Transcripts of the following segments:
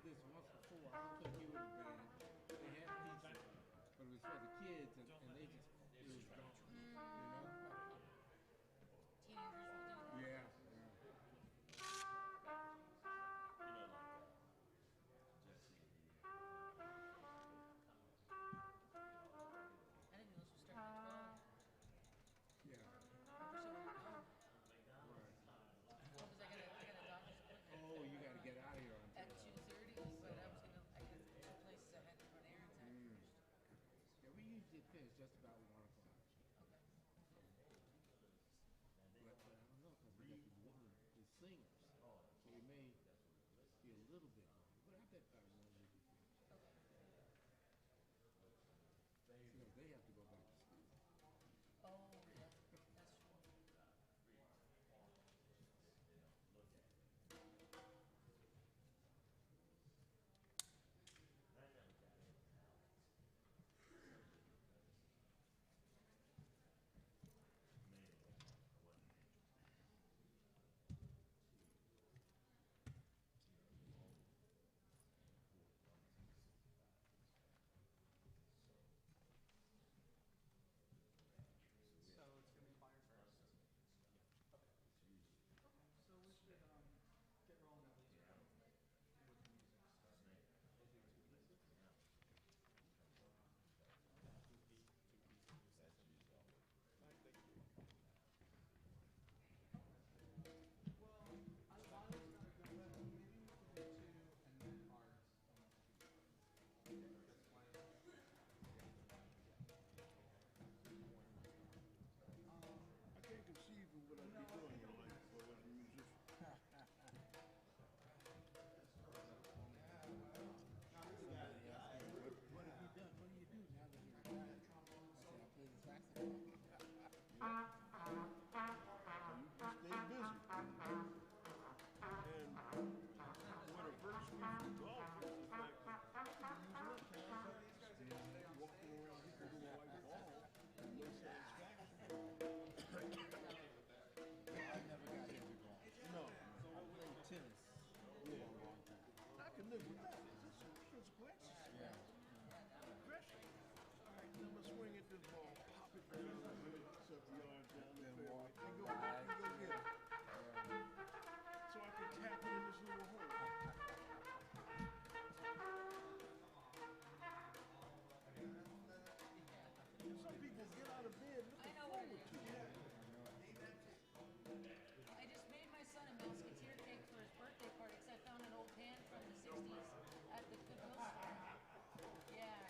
did this once before. I don't think you would have been. They had pizza, but it was for the kids, and they just it was gone. You know? Teenagers will do that. Yeah. I didn't know this was starting at 12. Yeah. I wish I would have known. Right. Because I got a doctor's appointment Oh, you got to get out of here on at time. 2:30, but I got two places I had to run errands at first. Yeah, we usually finish just about 1 o'clock. Okay. But I don't know because we got the singers, so we may be a little bit longer. But I bet by 1 we'll be finished. Okay. You know, they have to go back to school. Oh, yeah, that's true. So it's going to be fire first. Okay. So we should get rolling at least. With the music. We'll do 2 pieces. Well, I was going to go, but maybe we can do 2 and then cards. That's fine. I can't conceive of what I'd be doing in life if I wasn't a musician. What have you done? What do you do now that you're retired? I said, I play the saxophone. Stay busy. And what averts me from golf is the fact that walking around people who are like ball and no satisfaction. I never got into golf. No. So I played tennis for a long time. I can live with that. It's just physical exercise. Yeah. Aggression. All right, then I'm gonna swing at this ball, pop it down 170 yards down the fairway, and go back and go get it. So I can tap it in this little hole. Some people get out of bed I looking know what forward it to is. it. I just made my son a Musketeer cake for his birthday party because I found an old pan from the 60s at the Goodwill store. Yeah.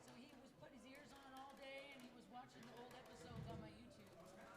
So he was putting his ears on all day and he was watching the old episodes on my YouTube. Yeah.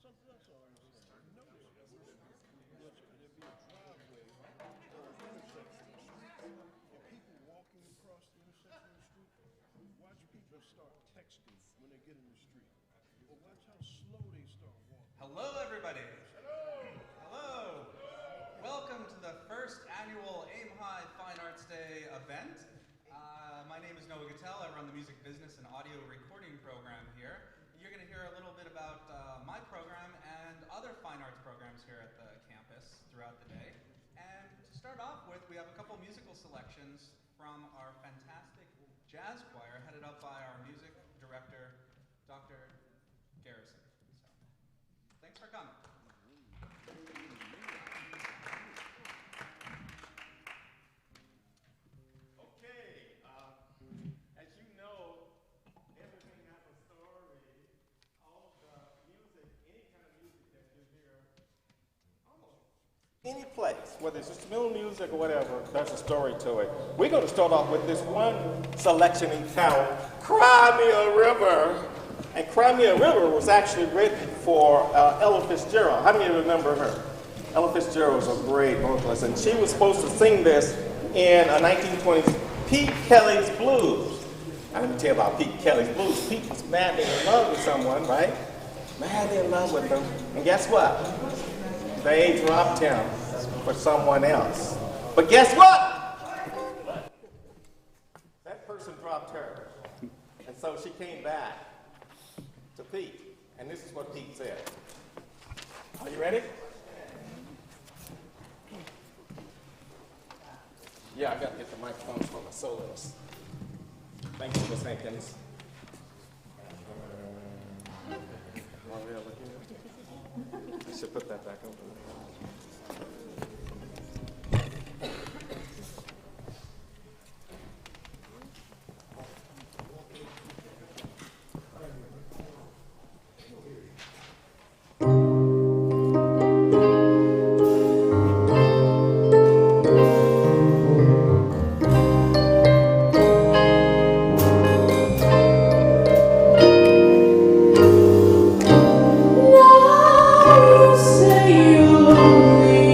Something else I understand. You notice that there'd be a driveway or an intersection of the street, and people walking across the intersection of the street. Watch people start texting when they get in the street. Or watch how Hello, everybody. Hello. Welcome to the first annual Aim High Fine Arts Day event. My name is Noah Gattel. I run the music business and audio recording program here. You're going to hear a little bit about my program and other fine arts programs here at the campus throughout the day. And to start off with, we have a couple musical selections from our fantastic jazz choir headed up by our music director, Dr. Garrison. So, thanks for coming. Okay, as you know, everything has a story. All the music, any kind of music that you hear, almost any place, whether it's instrumental music or whatever, there's a story to it. We're going to start off with this one selection entitled Cry Me a River. And Cry Me a River was actually written for Ella Fitzgerald. How many of you remember her? Ella Fitzgerald was a great vocalist, and she was supposed to sing this in a 1920s Pete Kelly's Blues. Now let me tell you about Pete Kelly's Blues. Pete was madly in love with someone, right? Madly in love with them. And guess what? They dropped him for someone else. But guess what? That person dropped her. And so she came back to Pete. And this is what Pete said. Are you ready? Yeah, I got to get the microphone for my solos. Thank you, Ms. Hankins. Oh, yeah, look here. I should put that back over there. Say you're lonely.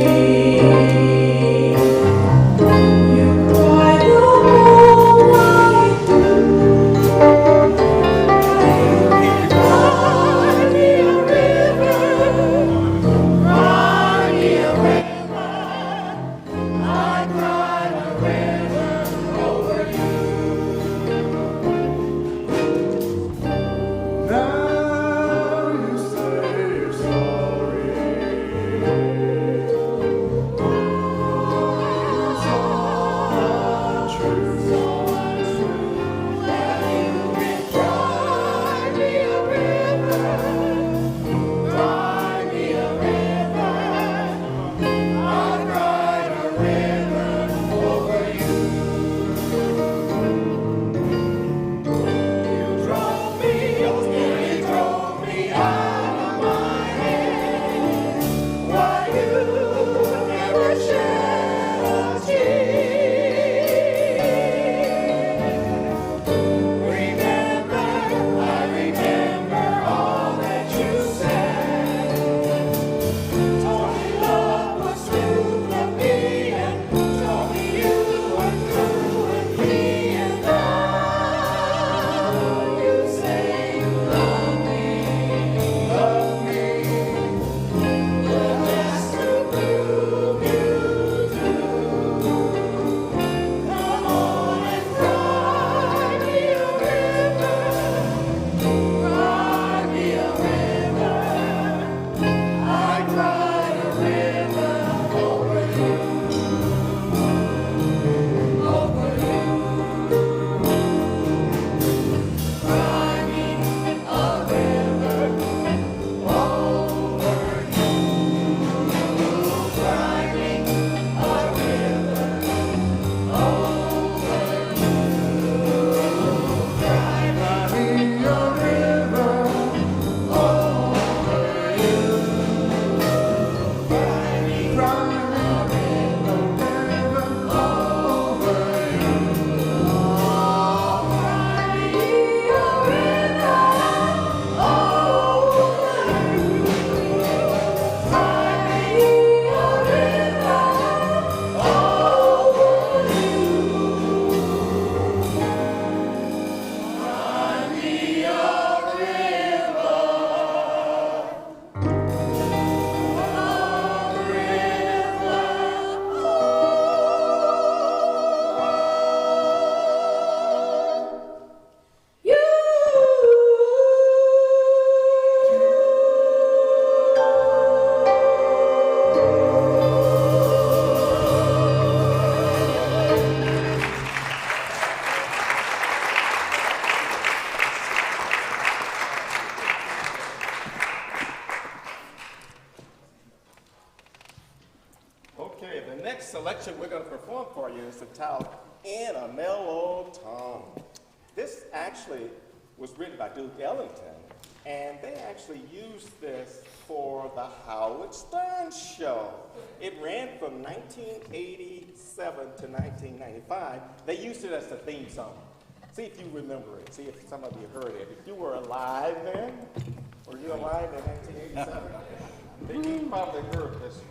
selection we're going to perform for you is entitled In a Mellow Tone. This actually was written by Duke Ellington, and they actually used this for the Howard Stern Show. It ran from 1987 to 1995. They used it as a theme song. See if you remember it. See if some of you heard it. If you were alive then, were you alive in 1987? Then you probably heard this one.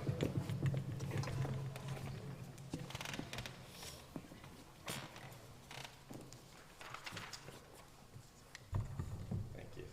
Thank you.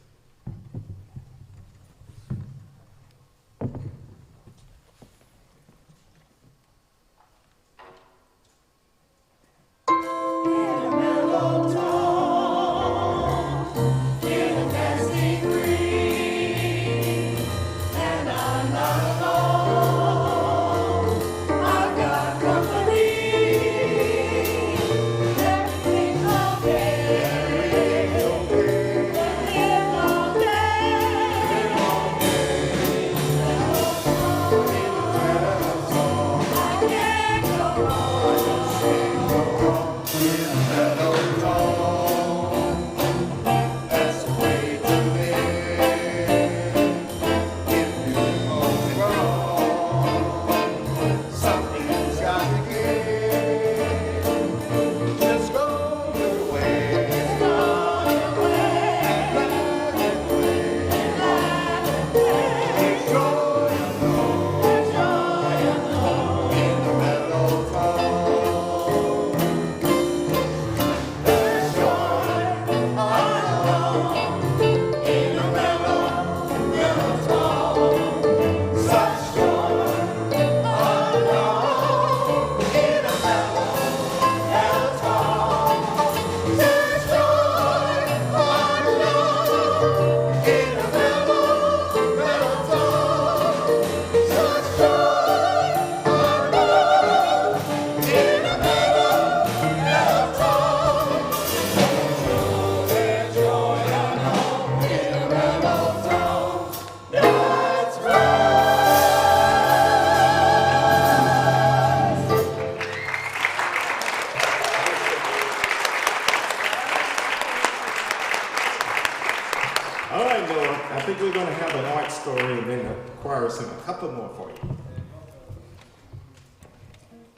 All right, Noah, I think we're going to have an art story and then acquire a couple more for you.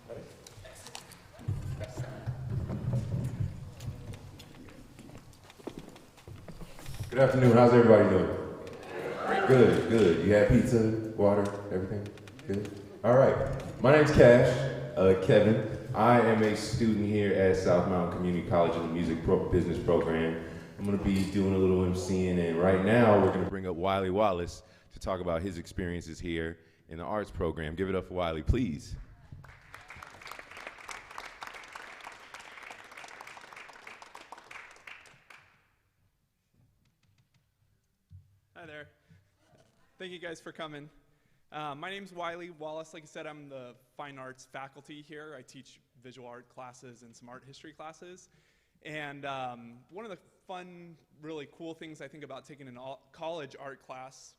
Ready? Good afternoon. How's everybody doing? Good, good. You had pizza, water, everything? Good? All right. My name's Cash, Kevin. I am a student here at South Mountain Community College in the Music Business Program. I'm going to be doing a little emceeing, and right now we're going to bring up Wiley Wallace to talk about his experiences here in the arts program. Give it up for Wiley, please. Hi there. Thank you guys for coming. My name's Wiley Wallace. Like I said, I'm the fine arts faculty here. I teach visual art classes and some art history classes. And one of the fun, really cool things I think about taking a college art class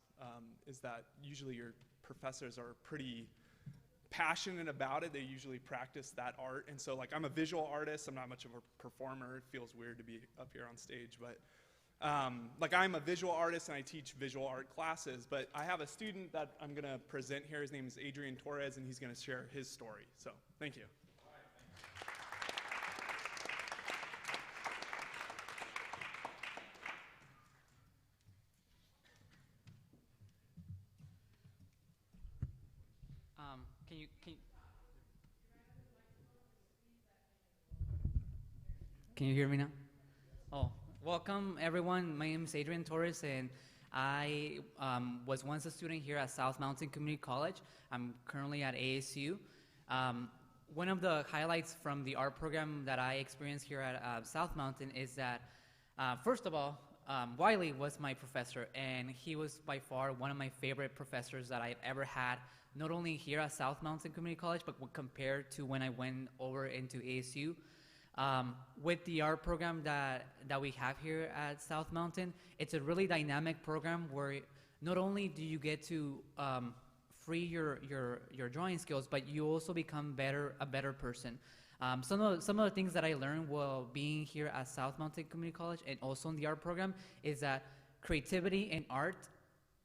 is that usually your professors are pretty passionate about it. They usually practice that art. And so, like, I'm a visual artist. I'm not much of a performer. It feels weird to be up here on stage, but like, I'm a visual artist and I teach visual art classes, but I have a student that I'm going to present here. His name is Adrian Torres, and he's going to share his story. So, thank you. Can you hear me now? Oh, welcome everyone. My name is Adrian Torres, and I was once a student here at South Mountain Community College. I'm currently at ASU. One of the highlights from the art program that I experienced here at South Mountain is that, first of all, Wiley was my professor, and he was by far one of my favorite professors that I've ever had, not only here at South Mountain Community College, but compared to when I went over into ASU. With the art program that we have here at South Mountain, it's a really dynamic program where not only do you get to free your drawing skills, but you also become a better person. Some of the things that I learned while being here at South Mountain Community College and also in the art program is that creativity and art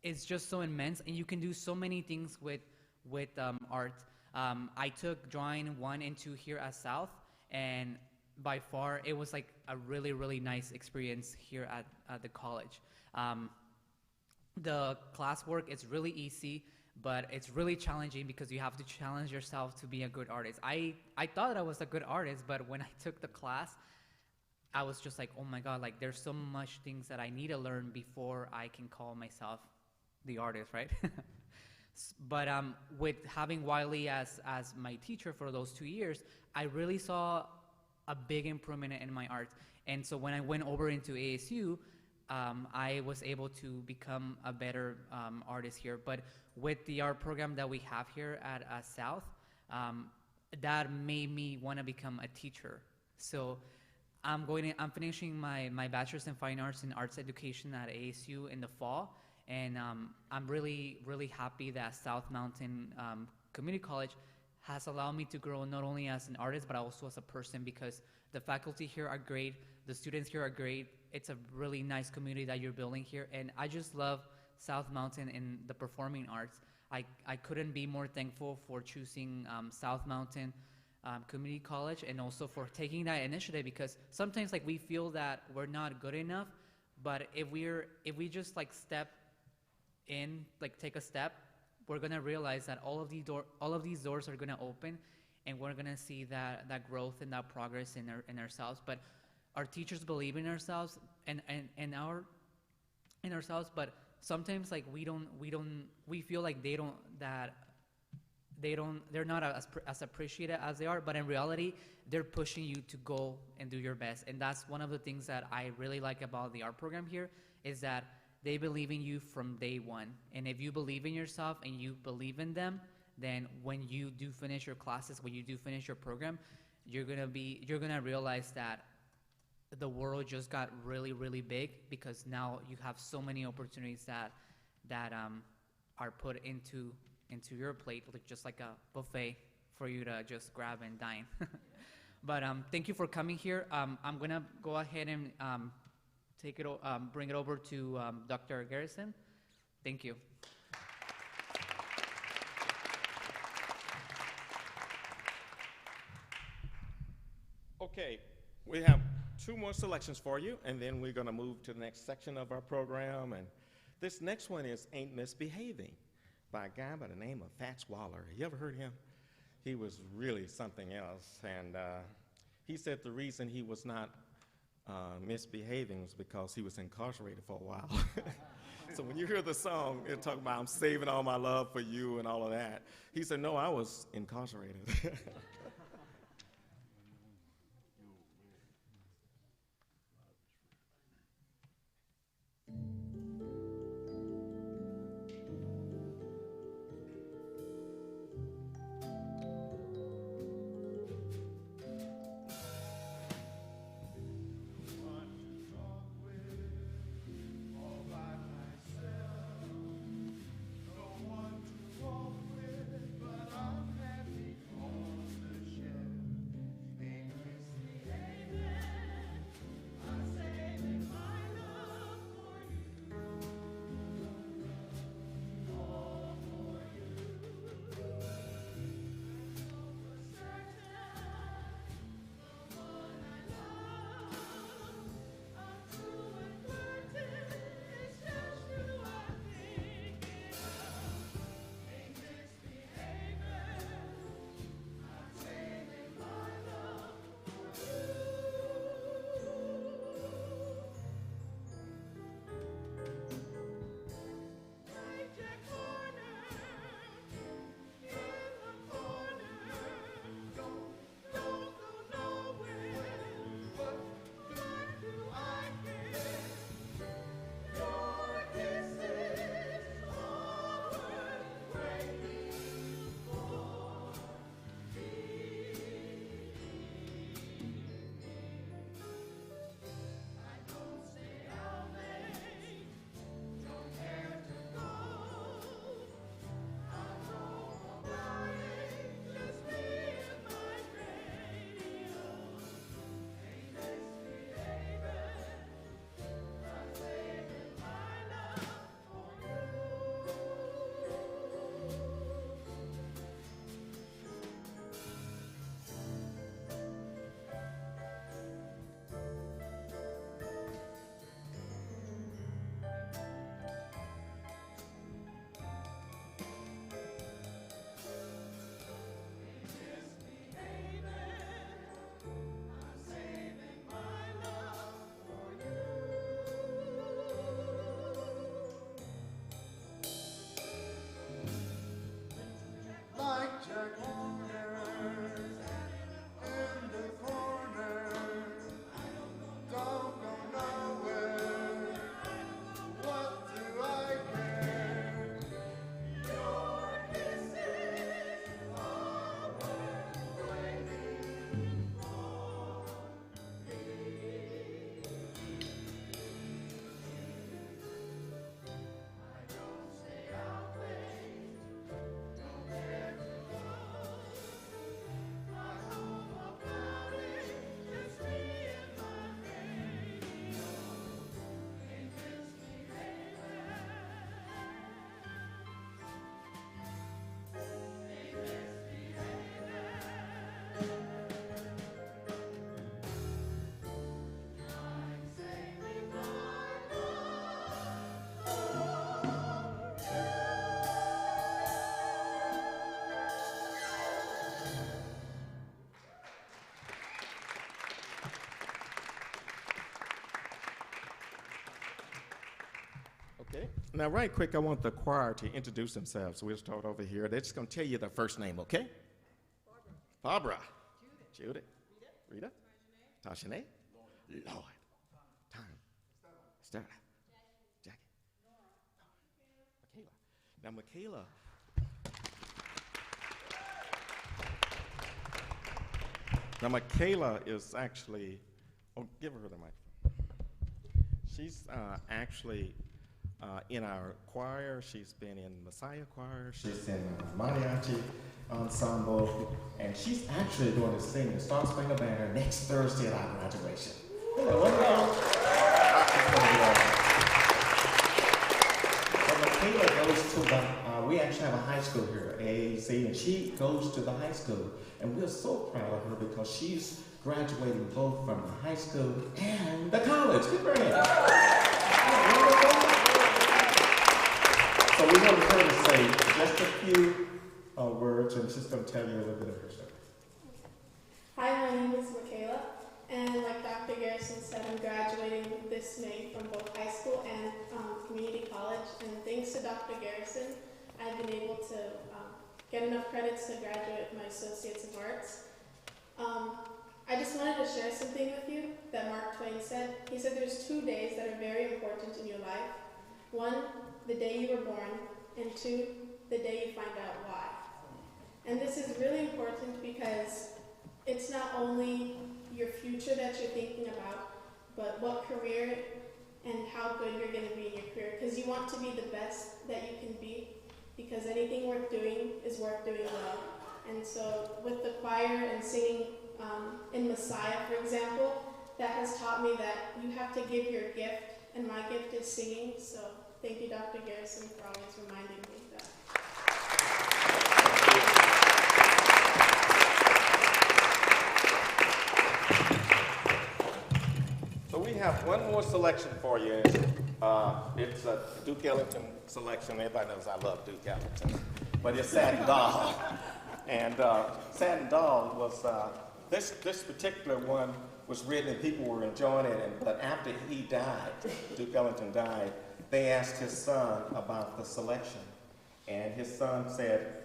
is just so immense, and you can do so many things with art. I took drawing 1 and 2 here at South, and by far it was like a really, really nice experience here at the college. The classwork is really easy, but it's really challenging because you have to challenge yourself to be a good artist. I thought I was a good artist, but when I took the class, I was just like, oh my God, like there's so much things that I need to learn before I can call myself the artist, right? But with having Wiley as my teacher for those 2 years, I really saw a big improvement in my art. And so when I went over into ASU, I was able to become a better artist here. But with the art program that we have here at South, that made me want to become a teacher. So I'm finishing my bachelor's in fine arts and arts education at ASU in the fall, and I'm really, really happy that South Mountain Community College has allowed me to grow not only as an artist but also as a person, because the faculty here are great, the students here are great. It's a really nice community that you're building here, and I just love South Mountain in the performing arts. I couldn't be more thankful for choosing South Mountain Community College, and also for taking that initiative, because sometimes like we feel that we're not good enough, but if we just like step in, like take a step, we're gonna realize that all of these doors are gonna open, and we're gonna see that growth and that progress in ourselves. But our teachers believe in ourselves and ourselves, but sometimes like we feel like they're not as appreciated as they are, but in reality they're pushing you to go and do your best. And that's one of the things that I really like about the art program here, is that they believe in you from day one. And if you believe in yourself and you believe in them, then when you do finish your classes, when you do finish your program, you're gonna realize that the world just got really, really big, because now you have so many opportunities that are put into your plate, like just like a buffet for you to just grab and dine. But thank you for coming here. I'm gonna go ahead and bring it over to Dr. Garrison. Thank you. Okay, we have 2 more selections for you, and then we're going to move to the next section of our program. And this next one is Ain't Misbehaving by a guy by the name of Fats Waller. You ever heard him? He was really something else. And he said the reason he was not misbehaving was because he was incarcerated for a while. So when you hear the song, it'll talk about I'm saving all my love for you and all of that. He said, no, I was incarcerated. No one to walk with, but I'm happy all the Now, right quick, I want the choir to introduce themselves. We'll start over here. They're just going to tell you their first name, okay? Barbara. Judith. Rita. Tashane. Lloyd. Tom. Stella. Jackie. Michaela. Now, Michaela. Now, Michaela is actually, give her the microphone. She's actually in our choir. She's been in Messiah Choir. She's in Mariachi Ensemble. And she's actually going to sing the Star Springer Banner next Thursday at our graduation. So Michaela goes to we actually have a high school here, AAC, and she goes to the high school. And we're so proud of her because she's graduating both from the high school and the college. Good for her. So we want her to say just a few words, and she's going to tell you a little bit of her story. Hi, my name is Michaela, and like Dr. Garrison said, I'm graduating this May from both high school and community college, and thanks to Dr. Garrison, I've been able to get enough credits to graduate with my Associates of Arts. I just wanted to share something with you that Mark Twain said. He said there's 2 days that are very important in your life. 1, the day you were born, and 2, the day you find out why. And this is really important because it's not only your future that you're thinking about, but what career and how good you're going to be in your career. Because you want to be the best that you can be, because anything worth doing is worth doing well. And so with the choir and singing in Messiah, for example, that has taught me that you have to give your gift, and my gift is singing. So thank you, Dr. Garrison, for always reminding me of that. So we have one more selection for you. It's a Duke Ellington selection. Everybody knows I love Duke Ellington. But it's Sad and Doll. And Sad and Doll was, this particular one was written and people were enjoying it. But after he died, Duke Ellington died, they asked his son about the selection. And his son said,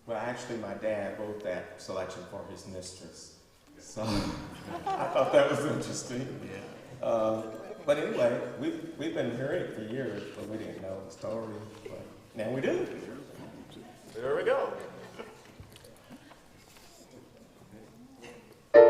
well, actually my dad wrote that selection for his mistress. So I thought that was interesting. Yeah. But anyway, we've been hearing it for years, but we didn't know the story. But now we do. There we go. Go.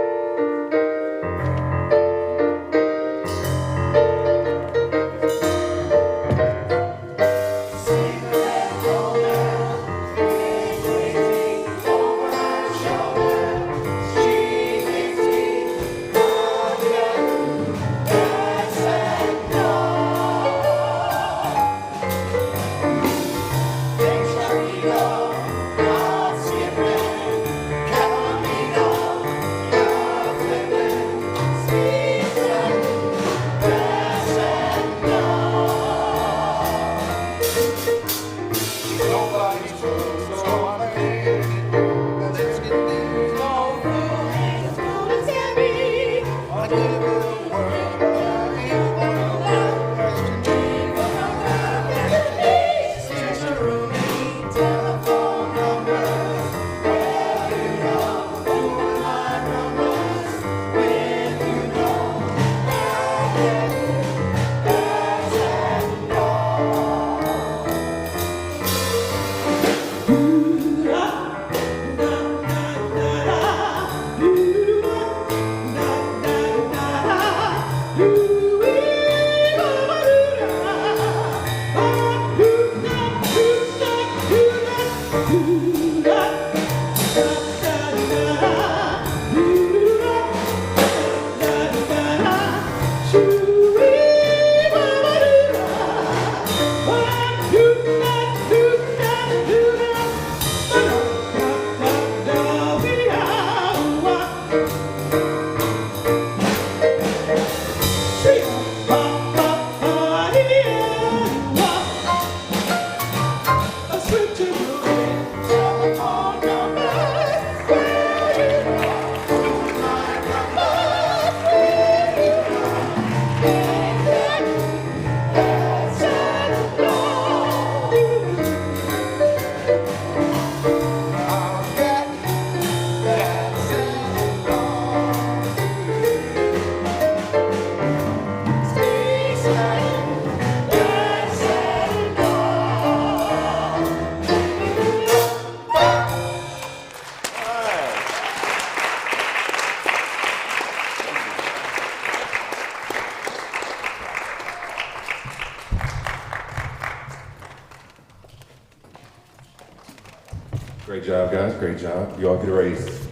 Great job, guys. Great job. You all get a raise.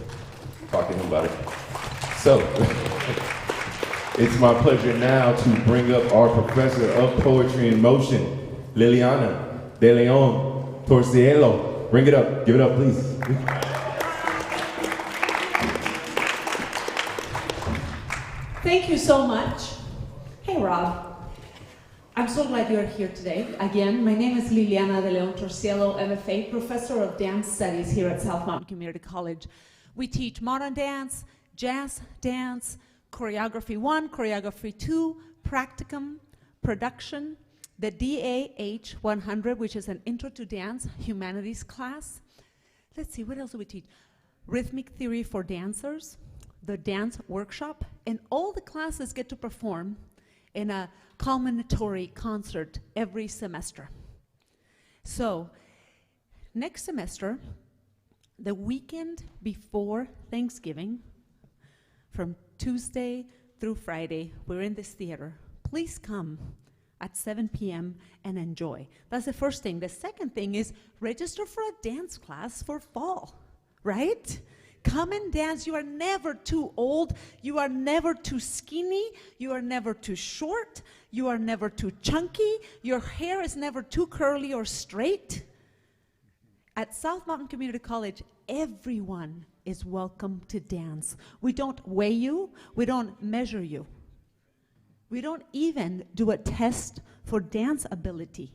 Talk to him about it. So, it's my pleasure now to bring up our professor of poetry in motion, Liliana de Leon Torcielo. Bring it up. Give it up, please. Thank you so much. Hey, Rob. I'm so glad you're here today. Again, my name is Liliana de Leon Torcielo, MFA, Professor of Dance Studies here at South Mountain Community College. We teach modern dance, jazz dance, choreography 1, choreography 2, practicum, production, the DAH 100, which is an intro to dance humanities class. Let's see, what else do we teach? Rhythmic theory for dancers, the dance workshop, and all the classes get to perform in a culminatory concert every semester. So, next semester, the weekend before Thanksgiving, from Tuesday through Friday, we're in this theater. Please come at 7 p.m. and enjoy. That's the first thing. The second thing is register for a dance class for fall, right? Come and dance. You are never too old. You are never too skinny. You are never too short. You are never too chunky. Your hair is never too curly or straight. At South Mountain Community College, everyone is welcome to dance. We don't weigh you. We don't measure you. We don't even do a test for dance ability.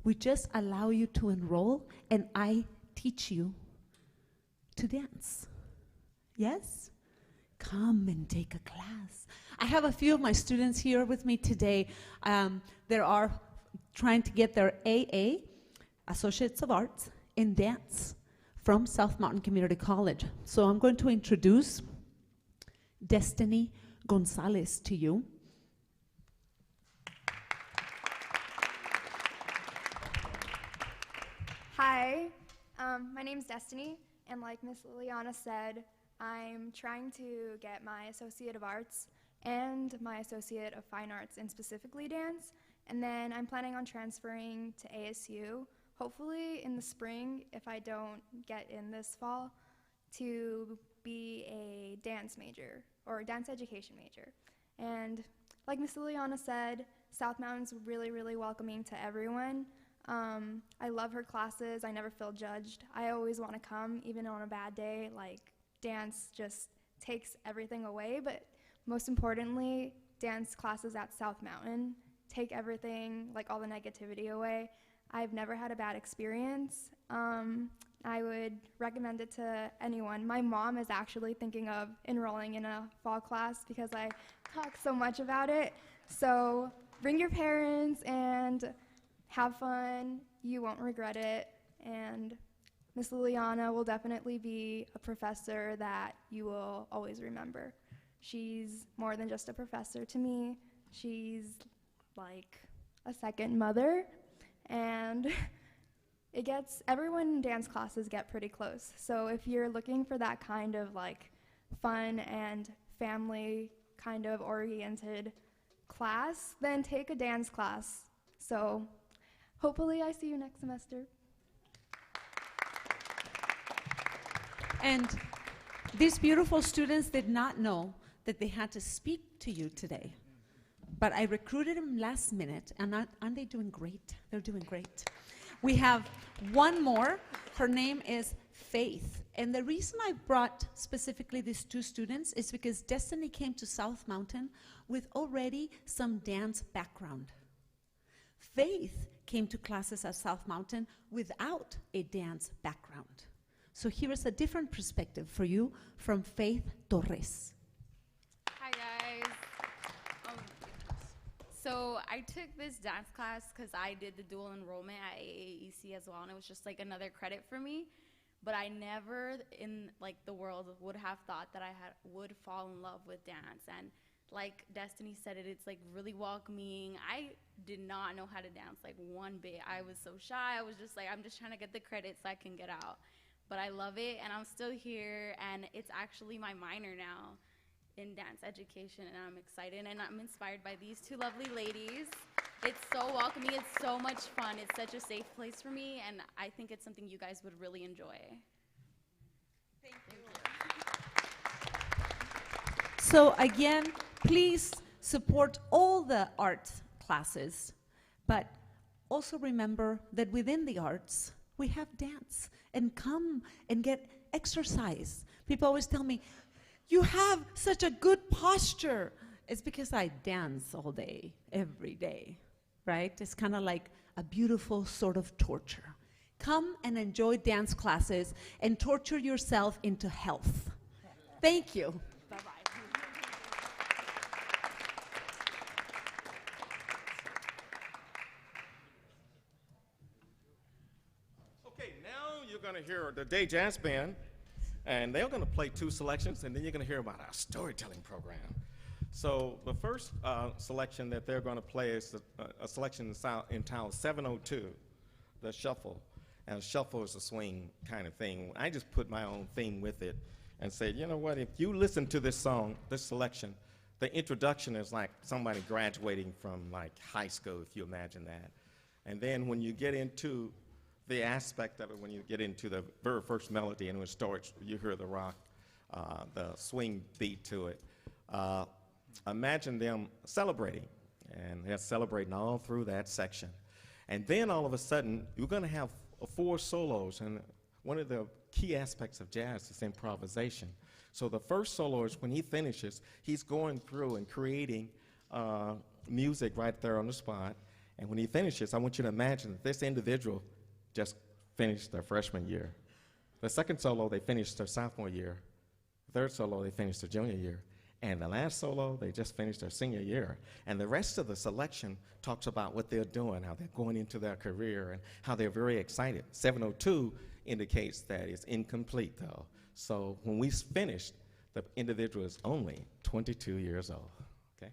We just allow you to enroll, and I teach you to dance. Yes? Come and take a class. I have a few of my students here with me today. They are trying to get their AA, Associates of Arts, in dance from South Mountain Community College. So I'm going to introduce Destiny Gonzalez to you. Hi, my name's Destiny, and like Miss Liliana said, I'm trying to get my Associate of Arts and my Associate of Fine Arts in specifically dance, and then I'm planning on transferring to ASU, hopefully in the spring if I don't get in this fall, to be a dance major or a dance education major. And like Miss Liliana said, South Mountain's really welcoming to everyone. I love her classes. I never feel judged. I always want to come, even on a bad day. Like, dance just takes everything away, but most importantly, dance classes at South Mountain take everything, like all the negativity away. I've never had a bad experience. I would recommend it to anyone. My mom is actually thinking of enrolling in a fall class because I talk so much about it. So bring your parents and have fun. You won't regret it. And Miss Liliana will definitely be a professor that you will always remember. She's more than just a professor to me. She's like a second mother. And everyone in dance classes get pretty close. So if you're looking for that kind of like fun and family kind of oriented class, then take a dance class. So hopefully I see you next semester. And these beautiful students did not know that they had to speak to you today. But I recruited them last minute, and aren't they doing great? They're doing great. We have one more. Her name is Faith. And the reason I brought specifically these two students is because Destiny came to South Mountain with already some dance background. Faith came to classes at South Mountain without a dance background. So here is a different perspective for you from Faith Torres. Hi guys. So I took this dance class because I did the dual enrollment at AAEC as well, and it was just like another credit for me. But I never in like the world would have thought that I would fall in love with dance. And like Destiny said, it's like really welcoming. I did not know how to dance like one bit. I was so shy. I was just like, I'm just trying to get the credit so I can get out. But I love it, and I'm still here, and it's actually my minor now. in dance education, and I'm excited, and I'm inspired by these two lovely ladies. It's so welcoming, it's so much fun, it's such a safe place for me, and I think it's something you guys would really enjoy. Thank you. So again, please support all the art classes, but also remember that within the arts, we have dance, and come and get exercise. People always tell me, you have such a good posture. It's because I dance all day, every day, right? It's kind of like a beautiful sort of torture. Come and enjoy dance classes and torture yourself into health. Thank you. Bye-bye. Okay, now you're going to hear the Day Jazz Band, and they're going to play 2 selections, and then you're going to hear about our storytelling program. So the first selection that they're going to play is a selection entitled 702, the shuffle. And shuffle is a swing kind of thing. I just put my own theme with it and said, you know what, if you listen to this song, this selection, the introduction is like somebody graduating from like high school, if you imagine that. And then when you get into the aspect of it, when you get into the very first melody and when it starts, you hear the rock, the swing beat to it. Imagine them celebrating, and they're celebrating all through that section. And then all of a sudden, you're going to have 4 solos, and one of the key aspects of jazz is improvisation. So the first solo is when he finishes, he's going through and creating music right there on the spot. And when he finishes, I want you to imagine that this individual just finished their freshman year. The second solo, they finished their sophomore year. The third solo, they finished their junior year. And the last solo, they just finished their senior year. And the rest of the selection talks about what they're doing, how they're going into their career, and how they're very excited. 702 indicates that it's incomplete, though. So when we finished, the individual is only 22 years old. Okay?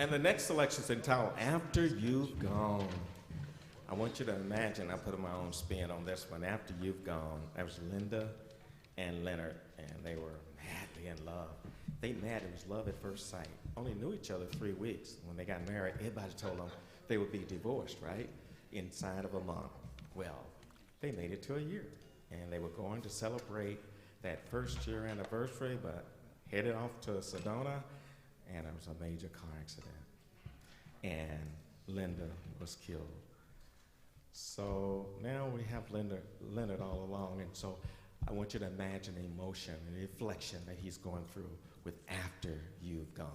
And the next selection's entitled After You've Gone. I want you to imagine, I put my own spin on this one, After You've Gone. That was Linda and Leonard, and they were madly in love. They mad, it was love at first sight. Only knew each other 3 weeks. When they got married, everybody told them they would be divorced, right? Inside of a month. Well, they made it to a year, and they were going to celebrate that first year anniversary, but headed off to Sedona, and it was a major car accident. And Linda was killed. So now we have Leonard all along, and so I want you to imagine the emotion and the reflection that he's going through with After You've Gone.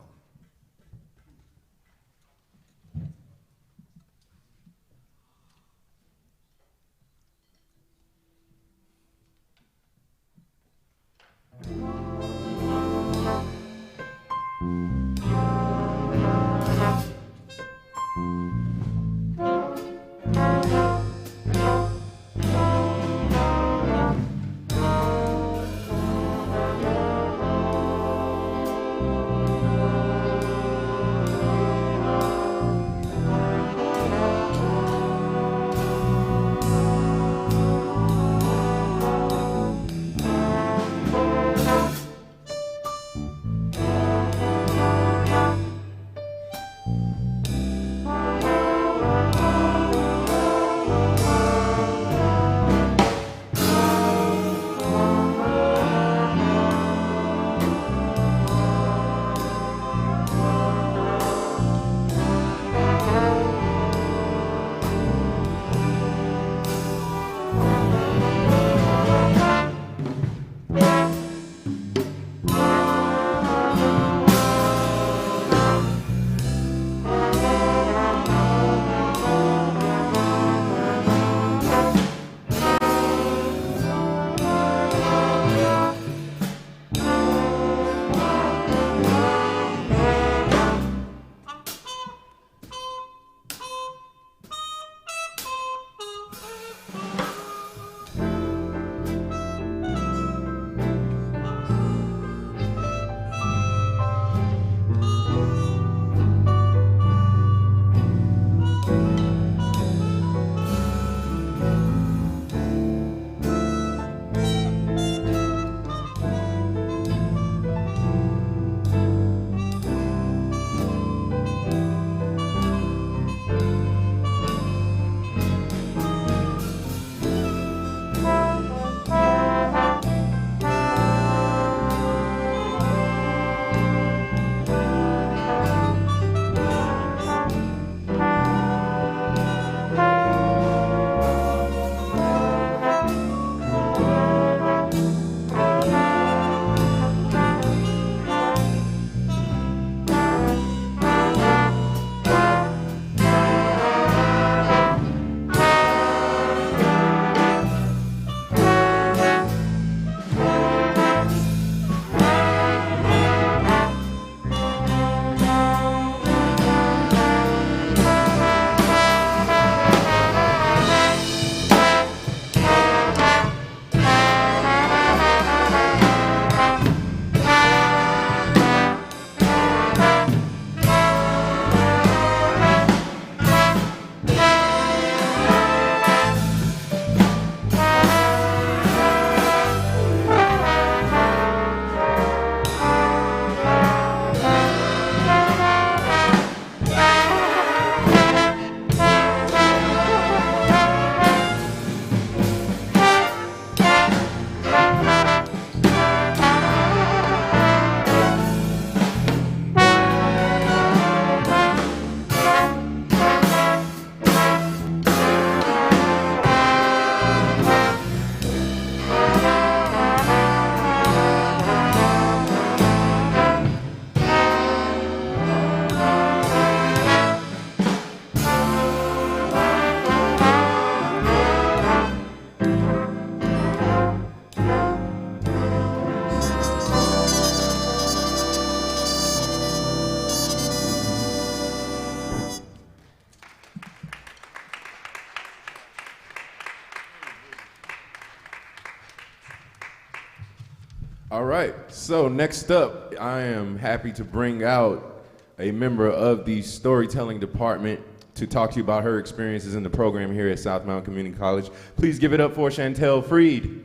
All right, so next up, I am happy to bring out a member of the storytelling department to talk to you about her experiences in the program here at South Mountain Community College. Please give it up for Chantel Freed.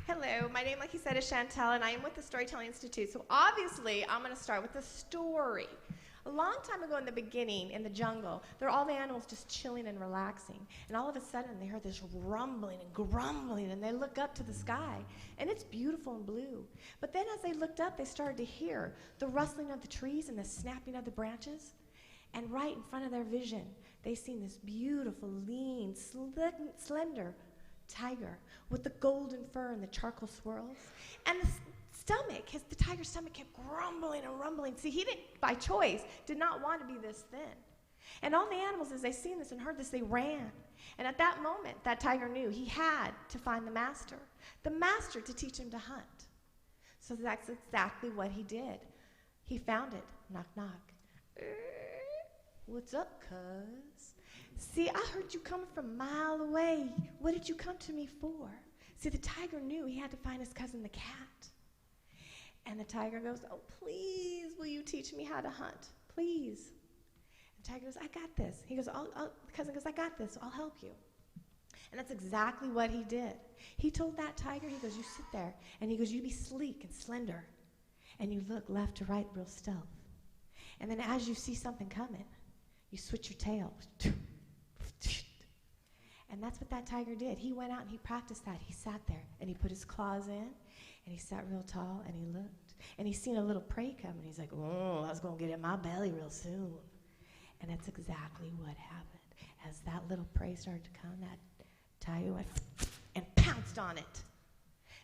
Hello, my name, like he said, is Chantel, and I am with the Storytelling Institute. So obviously, I'm going to start with the story. A long time ago in the beginning, in the jungle, there are all the animals just chilling and relaxing. And all of a sudden, they heard this rumbling and grumbling, and they look up to the sky. And it's beautiful and blue. But then as they looked up, they started to hear the rustling of the trees and the snapping of the branches. And right in front of their vision, they seen this beautiful, lean, slender tiger with the golden fur and the charcoal swirls. And the tiger's stomach kept grumbling and rumbling. See, he didn't, by choice, did not want to be this thin. And all the animals, as they seen this and heard this, they ran. And at that moment, that tiger knew he had to find the master to teach him to hunt. So that's exactly what he did. He found it. Knock, knock. What's up, cuz? See, I heard you coming from a mile away. What did you come to me for? See, the tiger knew he had to find his cousin, the cat. And the tiger goes, oh, please, will you teach me how to hunt? Please. And the tiger goes, I got this. He goes, the cousin goes, I got this. I'll help you. And that's exactly what he did. He told that tiger, he goes, you sit there. And he goes, you be sleek and slender. And you look left to right real stealth. And then as you see something coming, you switch your tail. And that's what that tiger did. He went out and he practiced that. He sat there and he put his claws in and he sat real tall and he looked. And he seen a little prey coming. He's like, oh, I was going to get in my belly real soon. And that's exactly what happened. As that little prey started to come, that tiger went and pounced on it.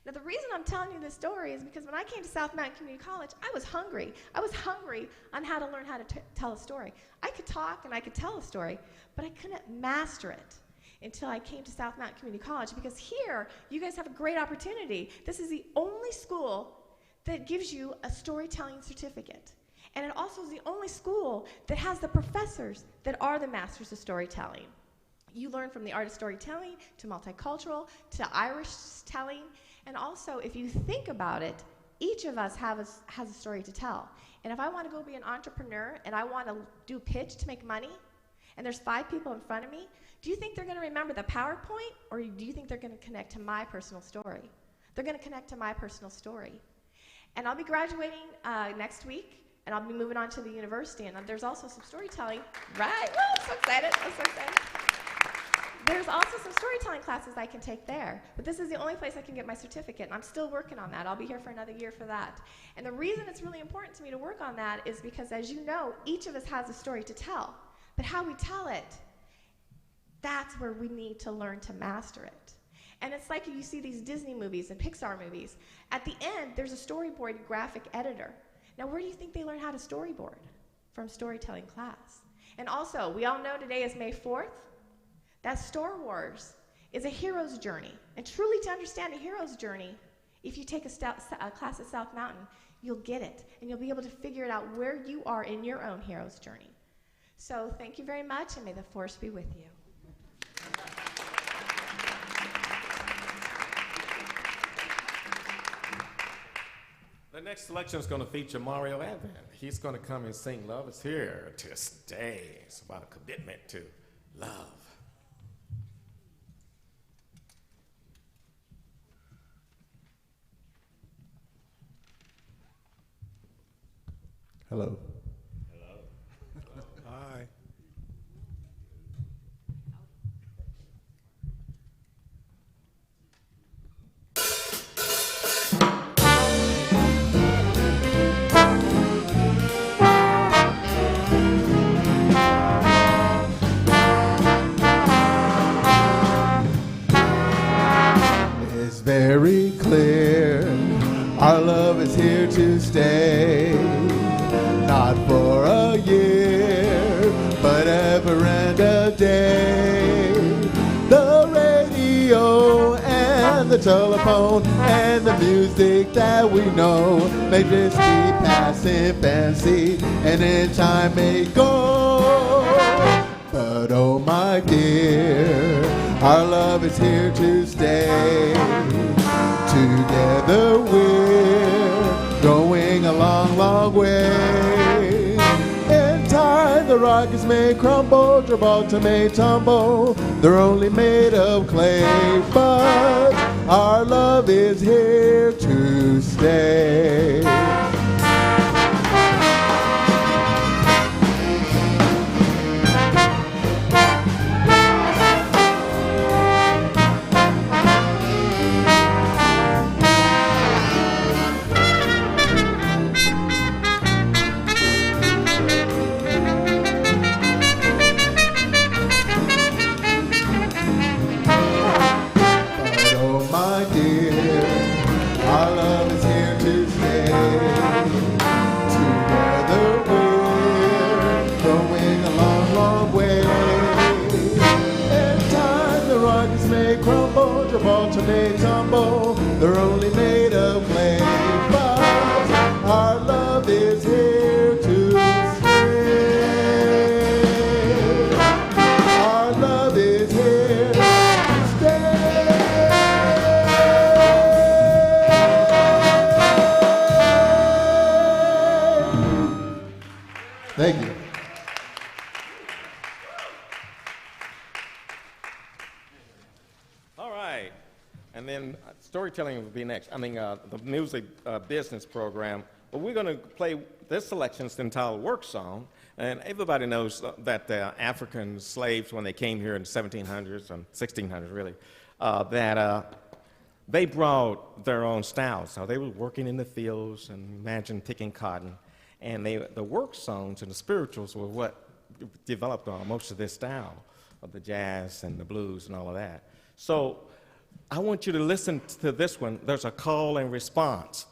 Now, the reason I'm telling you this story is because when I came to South Mountain Community College, I was hungry. I was hungry on how to learn how to tell a story. I could talk and I could tell a story, but I couldn't master it until I came to South Mountain Community College, because here, you guys have a great opportunity. This is the only school that gives you a storytelling certificate. And it also is the only school that has the professors that are the masters of storytelling. You learn from the art of storytelling to multicultural to Irish telling. And also, if you think about it, each of us has a story to tell. And if I want to go be an entrepreneur and I want to do pitch to make money, and there's 5 people in front of me, do you think they're going to remember the PowerPoint, or do you think they're going to connect to my personal story? They're going to connect to my personal story. And I'll be graduating next week, and I'll be moving on to the university, and there's also some storytelling. Right, woo, I'm so excited, I'm so excited. There's also some storytelling classes I can take there, but this is the only place I can get my certificate, and I'm still working on that. I'll be here for another year for that. And the reason it's really important to me to work on that is because, as you know, each of us has a story to tell, but how we tell it, that's where we need to learn to master it. And it's like you see these Disney movies and Pixar movies. At the end, there's a storyboard graphic editor. Now, where do you think they learn how to storyboard? From storytelling class. And also, we all know today is May 4th. That Star Wars is a hero's journey. And truly, to understand a hero's journey, if you take a class at South Mountain, you'll get it. And you'll be able to figure it out where you are in your own hero's journey. So thank you very much, and may the force be with you. The next selection is going to feature Mario Advent. He's going to come and sing Love is Here to Stay. It's about a commitment to love. Hello. Hello. Hi. It's very clear our love is here to stay. Not for a year, but ever and a day. The radio and the telephone and the music that we know may just be passing fancy, and in time may go. But oh my dear, our love is here to stay. Together we're going a long, long way. In time the rockets may crumble, Gibraltar may tumble, they're only made of clay. But our love is here to stay. Gibraltar may tumble, they're only made of clay. But our love is here to stay. Our love is here to stay. Thank you. And then storytelling will be next. The music business program. But we're going to play this selection. It's entitled Work Song. And everybody knows that the African slaves, when they came here in the 1700s and 1600s, really, they brought their own styles. So they were working in the fields and imagine picking cotton. And the work songs and the spirituals were what developed most of this style of the jazz and the blues and all of that. So I want you to listen to this one. There's a call and response.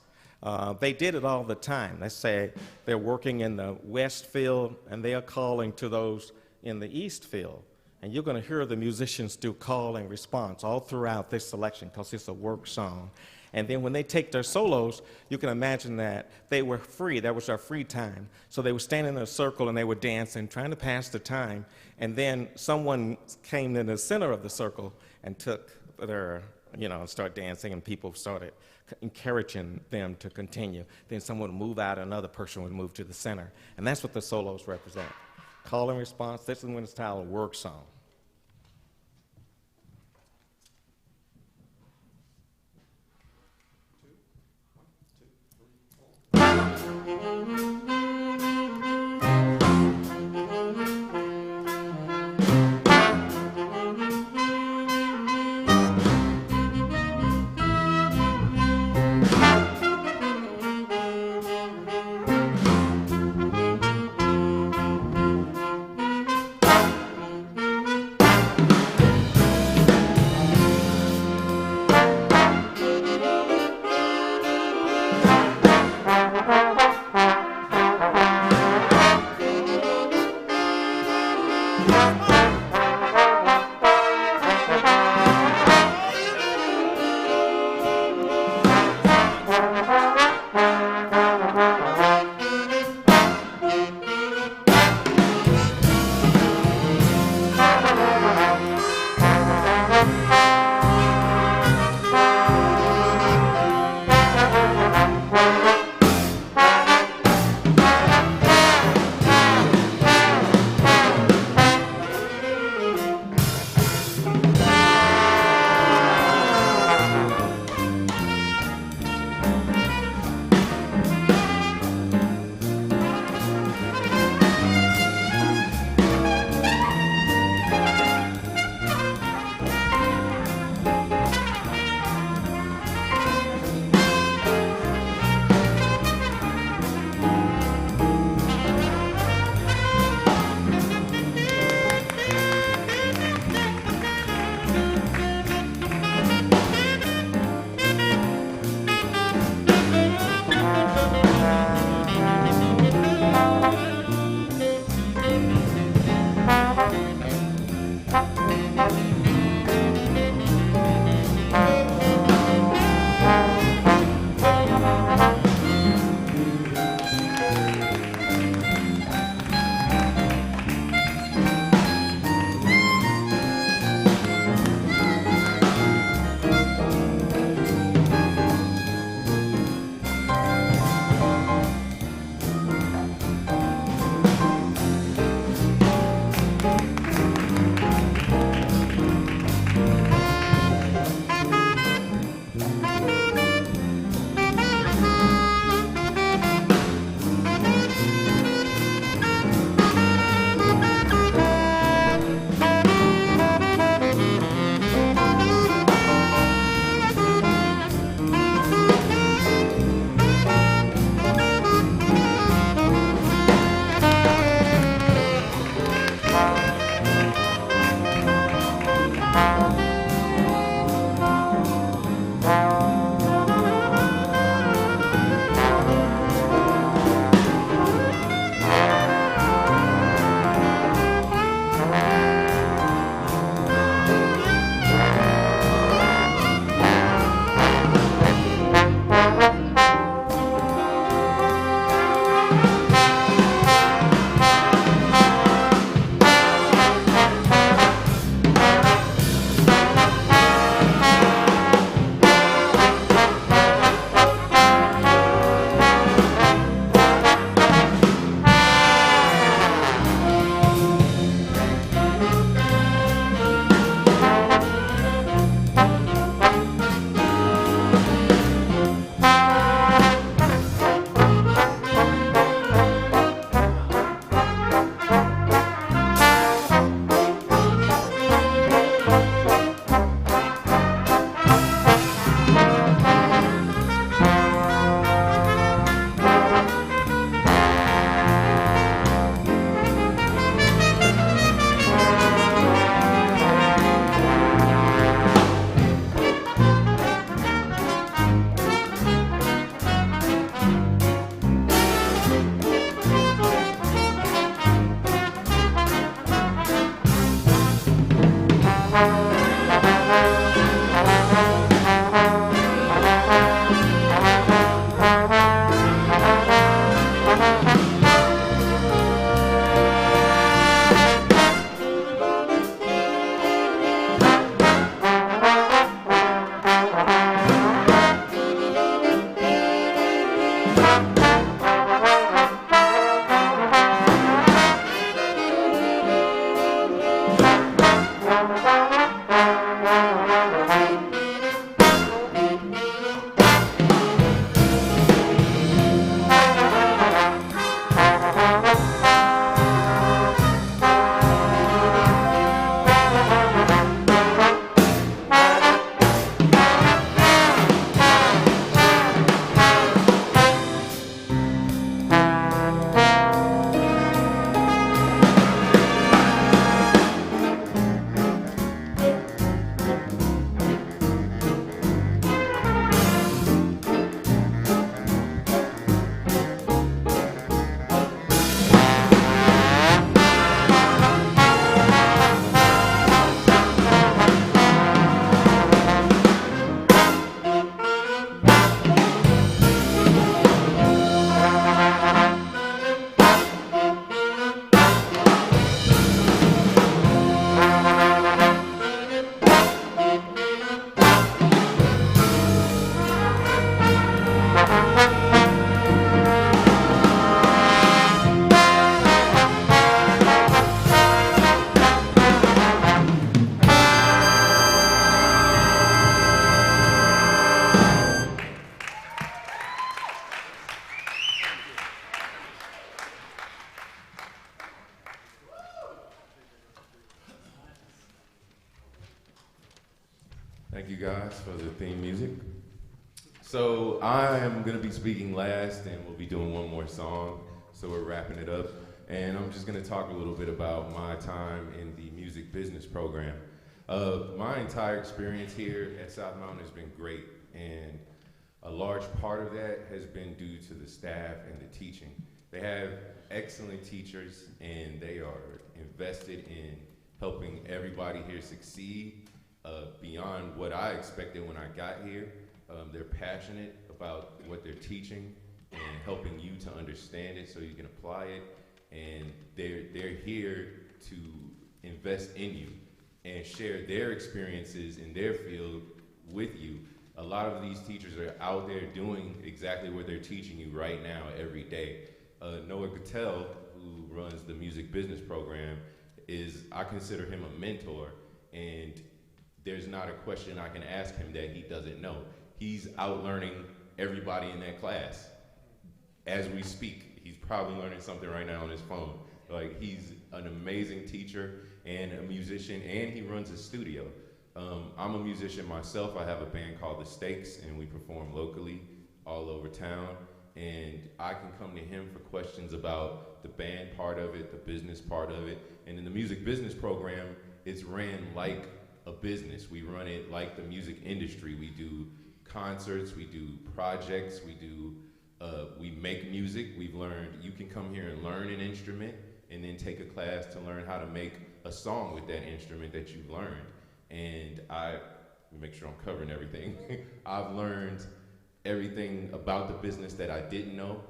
They did it all the time. Let's say they're working in the west field and they are calling to those in the east field. And you're going to hear the musicians do call and response all throughout this selection because it's a work song. And then when they take their solos, you can imagine that they were free. That was our free time. So they were standing in a circle and they were dancing, trying to pass the time. And then someone came in the center of the circle and took their, start dancing, and people started encouraging them to continue. Then someone would move out, another person would move to the center. And that's what the solos represent. Call and response, this is when it's titled Work Song. guys for the theme music. So I am going to be speaking last, and we'll be doing one more song, so we're wrapping it up. And I'm just going to talk a little bit about my time in the music business program. My entire experience here at South Mountain has been great, and a large part of that has been due to the staff and the teaching. They have excellent teachers, and they are invested in helping everybody here succeed beyond what I expected when I got here. They're passionate about what they're teaching and helping you to understand it so you can apply it. And they're here to invest in you and share their experiences in their field with you. A lot of these teachers are out there doing exactly what they're teaching you right now, every day. Noah Gattell, who runs the music business program, I consider him a mentor, and there's not a question I can ask him that he doesn't know. He's out learning everybody in that class as we speak. He's probably learning something right now on his phone. Like, he's an amazing teacher and a musician, and he runs a studio. I'm a musician myself. I have a band called The Stakes, and we perform locally all over town. And I can come to him for questions about the band part of it, the business part of it. And in the music business program, it's ran like a business. We run it like the music industry. We do concerts, we do projects, we make music. We've learned, you can come here and learn an instrument and then take a class to learn how to make a song with that instrument that you've learned. And make sure I'm covering everything. I've learned everything about the business that I didn't know.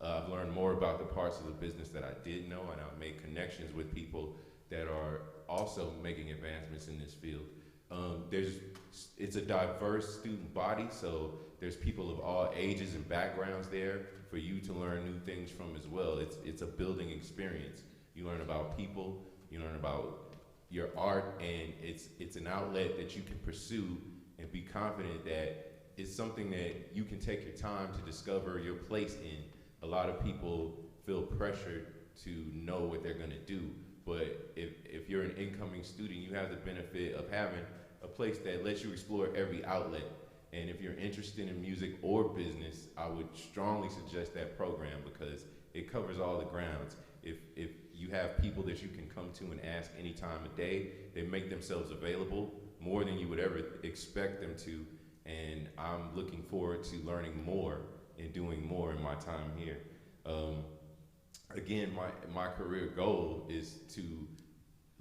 I've learned more about the parts of the business that I did know, and I've made connections with people that are also making advancements in this field. It's a diverse student body, so there's people of all ages and backgrounds there for you to learn new things from as well. It's a building experience. You learn about people, you learn about your art, and it's an outlet that you can pursue and be confident that it's something that you can take your time to discover your place in. A lot of people feel pressured to know what they're gonna do, but if you're an incoming student, you have the benefit of having a place that lets you explore every outlet. And if you're interested in music or business, I would strongly suggest that program because it covers all the grounds. If you have people that you can come to and ask any time of day, they make themselves available more than you would ever expect them to. And I'm looking forward to learning more and doing more in my time here. Again, my career goal is to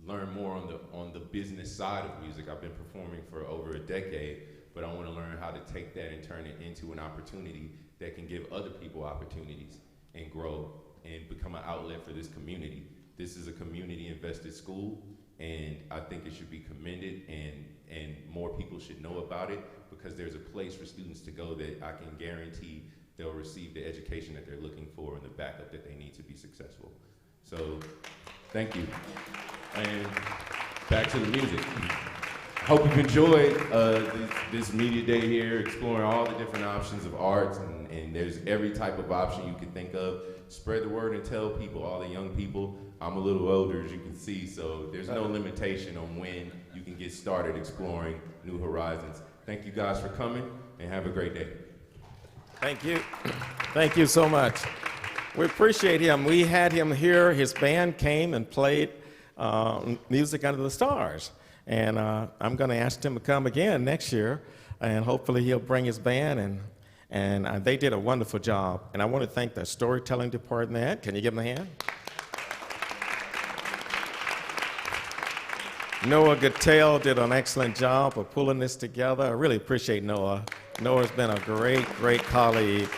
learn more on the business side of music. I've been performing for over a decade, but I want to learn how to take that and turn it into an opportunity that can give other people opportunities and grow and become an outlet for this community. This is a community-invested school, and I think it should be commended, and more people should know about it because there's a place for students to go that I can guarantee they'll receive the education that they're looking for and the backup that they need to be successful. So, thank you. And back to the music. I hope you've enjoyed this media day here, exploring all the different options of arts, and there's every type of option you can think of. Spread the word and tell people, all the young people. I'm a little older, as you can see, so there's no limitation on when you can get started exploring new horizons. Thank you guys for coming, and have a great day. Thank you. Thank you so much. We appreciate him. We had him here. His band came and played Music Under the Stars. And I'm going to ask him to come again next year, and hopefully he'll bring his band, and they did a wonderful job. And I want to thank the storytelling department. Can you give them a hand? Noah Gattell did an excellent job of pulling this together. I really appreciate Noah. Noah's been a great, great colleague,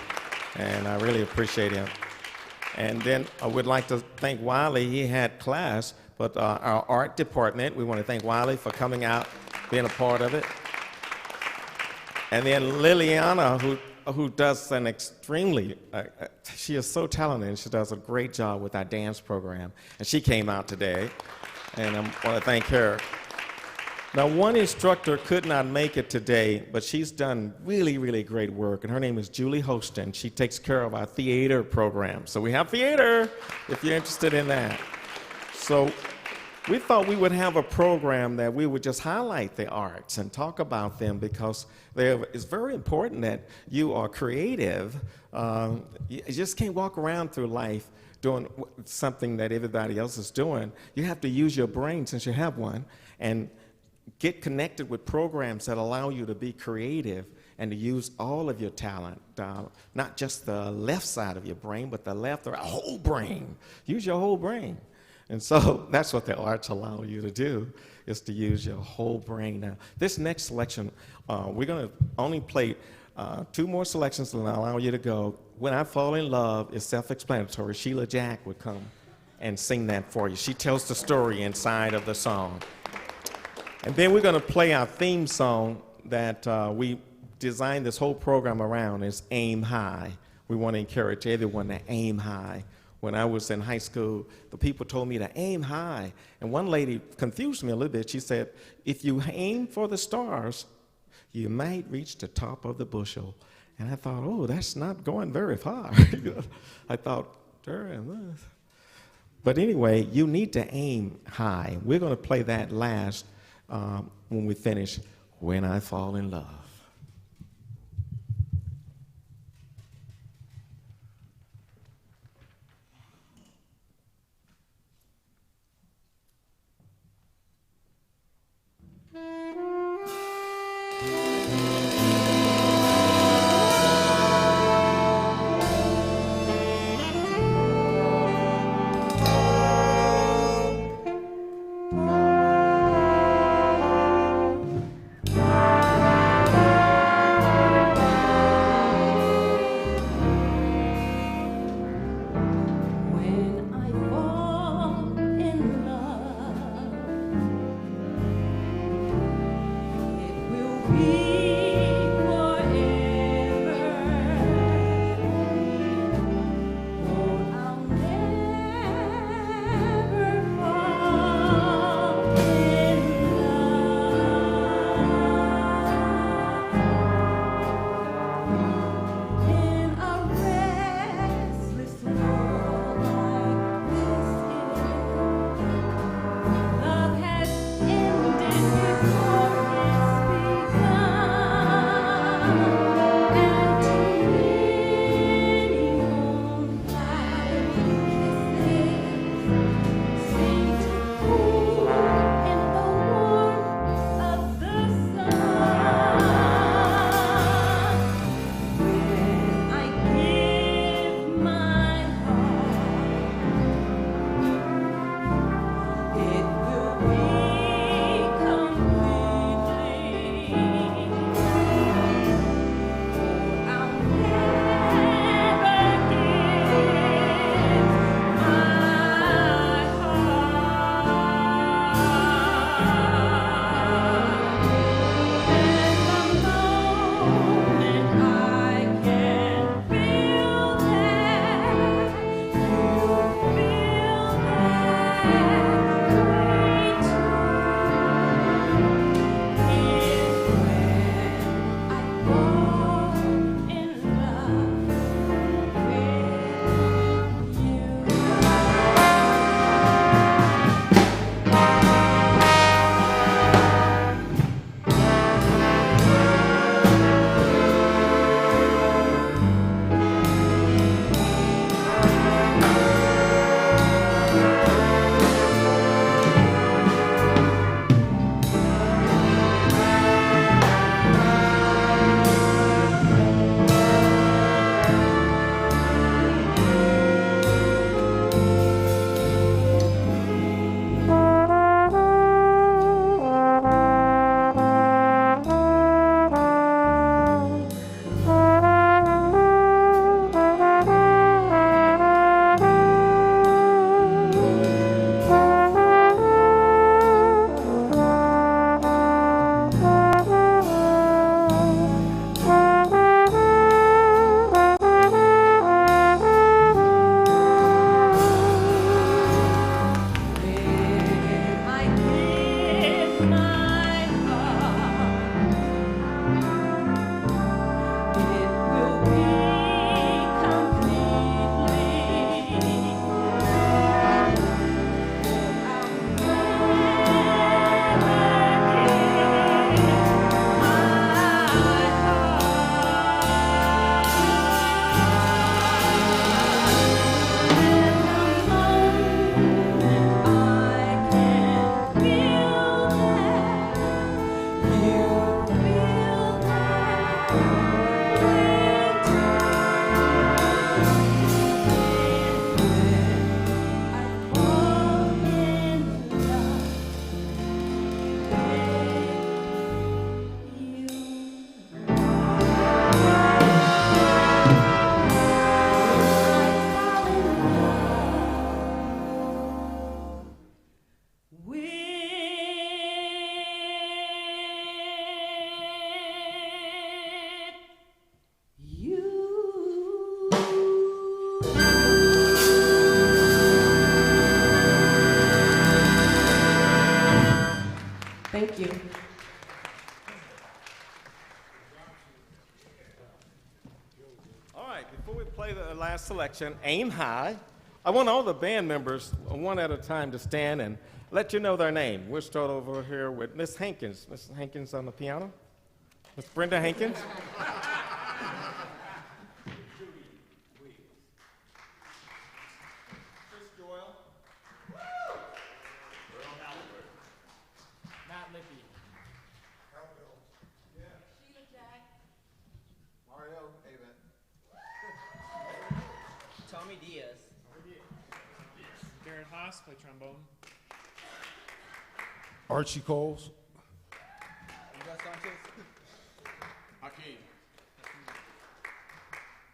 and I really appreciate him. And then I would like to thank Wiley. He had class, but our art department, we want to thank Wiley for coming out, being a part of it. And then Liliana, who does an extremely, she is so talented, and she does a great job with our dance program. And she came out today, and I want to thank her. Now, one instructor could not make it today, but she's done really, really great work, and her name is Julie Hostin. She takes care of our theater program. So we have theater, if you're interested in that. So we thought we would have a program that we would just highlight the arts and talk about them because it's very important that you are creative. You just can't walk around through life doing something that everybody else is doing. You have to use your brain, since you have one, and get connected with programs that allow you to be creative and to use all of your talent, not just the left side of your brain, but the left or whole brain. Use your whole brain. And so that's what the arts allow you to do, is to use your whole brain. Now, this next selection, we're going to only play 2 more selections and I'll allow you to go. When I Fall in Love is self-explanatory. Sheila Jack would come and sing that for you. She tells the story inside of the song. And then we're going to play our theme song that we designed this whole program around, is Aim High. We want to encourage everyone to aim high. When I was in high school, the people told me to aim high. And one lady confused me a little bit. She said, if you aim for the stars, you might reach the top of the bushel. And I thought, oh, that's not going very far. I thought, but anyway, you need to aim high. We're going to play that last when we finish When I Fall in Love. before we play the last selection, Aim High, I want all the band members, one at a time, to stand and let you know their name. We'll start over here with Miss Hankins. Miss Hankins on the piano. Miss Brenda Hankins. Tommy Diaz. Darren Haas, play trombone. Archie Coles. Hugo Sanchez. Hakeem.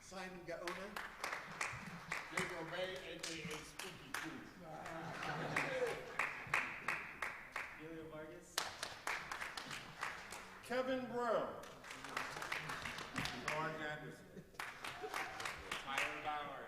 Simon Gaona. Jacob Bay, a.k.a. Spooky Tooth. Julio Vargas. Kevin Brown. Orange Anderson. Tyler Bauer.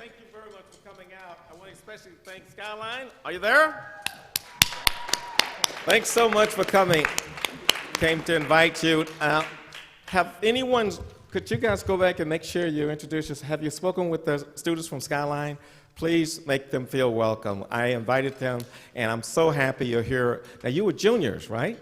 thank you very much for coming out. I want to especially thank Skyline. Are you there? Thanks so much for coming. Came to invite you. Have anyone, could you guys go back and make sure you introduce yourself? Have you spoken with the students from Skyline? Please make them feel welcome. I invited them, and I'm so happy you're here. Now, you were juniors, right?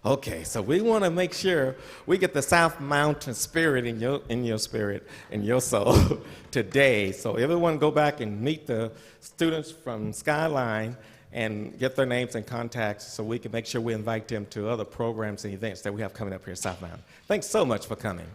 Okay, so we want to make sure we get the South Mountain spirit in your spirit, in your soul today. So everyone go back and meet the students from Skyline and get their names and contacts so we can make sure we invite them to other programs and events that we have coming up here at South Mountain. Thanks so much for coming.